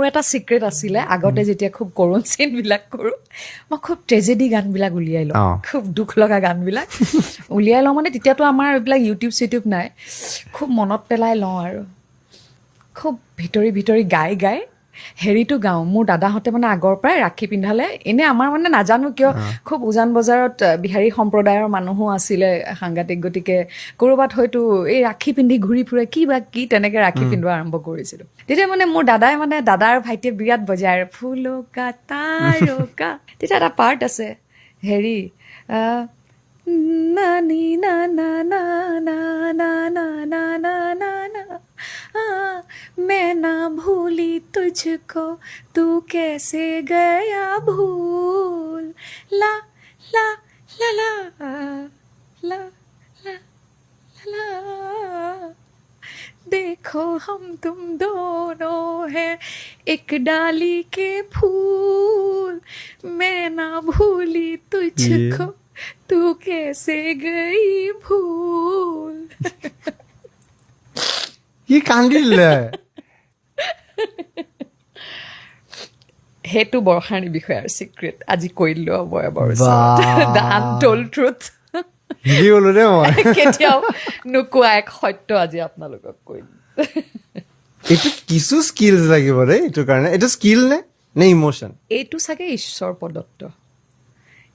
মোৰ এটা চিক্ৰেট আছিলে আগতে যেতিয়া খুব কৰুণ চিনবিলাক কৰোঁ মই খুব ট্ৰেজেডি গানবিলাক উলিয়াই লওঁ খুব দুখ লগা গানবিলাক উলিয়াই লওঁ মানে তেতিয়াতো আমাৰ এইবিলাক ইউটিউব চিউটিউব নাই খুব মনত পেলাই লওঁ আৰু খুব ভিতৰি গাই হেৰিটো গাওঁ মোৰ দাদাহঁতে মানে আগৰ পৰাই ৰাখি পিন্ধালে এনে আমাৰ মানে নাজানো কিয় খুব উজান বজাৰত বিহাৰী সম্প্ৰদায়ৰ মানুহো আছিলে সাংঘাতিক গতিকে ক'ৰবাত হয়তো এই ৰাখি পিন্ধি ঘূৰি ফুৰে কি তেনেকে ৰাখি পিন্ধোৱা আৰম্ভ কৰিছিলোঁ তেতিয়া মানে মোৰ দাদাৰ ভাইটিয়ে বিৰাট বজায় আৰু ফুলকা তাৰকা তেতিয়া এটা পাৰ্ট আছে হেৰি না নি না না না না না না না না না না मैं ना भूली तुझको तू कैसे गया भूल ला ला ला ला ला ला ला देखो हम तुम दोनों हैं एक डाली के फूल मैं ना भूली तुझको तू कैसे गई भूल কি কান্দিলে সেইটো বৰষাৰীৰ বিষয়ে আৰু চিক্ৰেট আজি কৈ দিলোঁ দ্য আনটল্ড ট্ৰুথ হিলি গলো দে মই কেতিয়াও নোকোৱা এক সত্য আজি আপোনালোকক কৈ দিলোঁ এইটো কিছু স্কিলছ লাগিব দেই এইটোৰ কাৰণে এইটো স্কিল নে ইমোশ্যন এইটো চাগে ঈশ্বৰ প্ৰদত্ত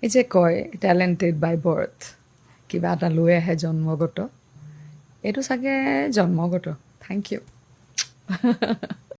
এই যে কয় টেলেণ্টেড বাই বাৰ্থ কিবা এটা লৈ আহে জন্মগত এইটো চাগে জন্মগত থেংক ইউ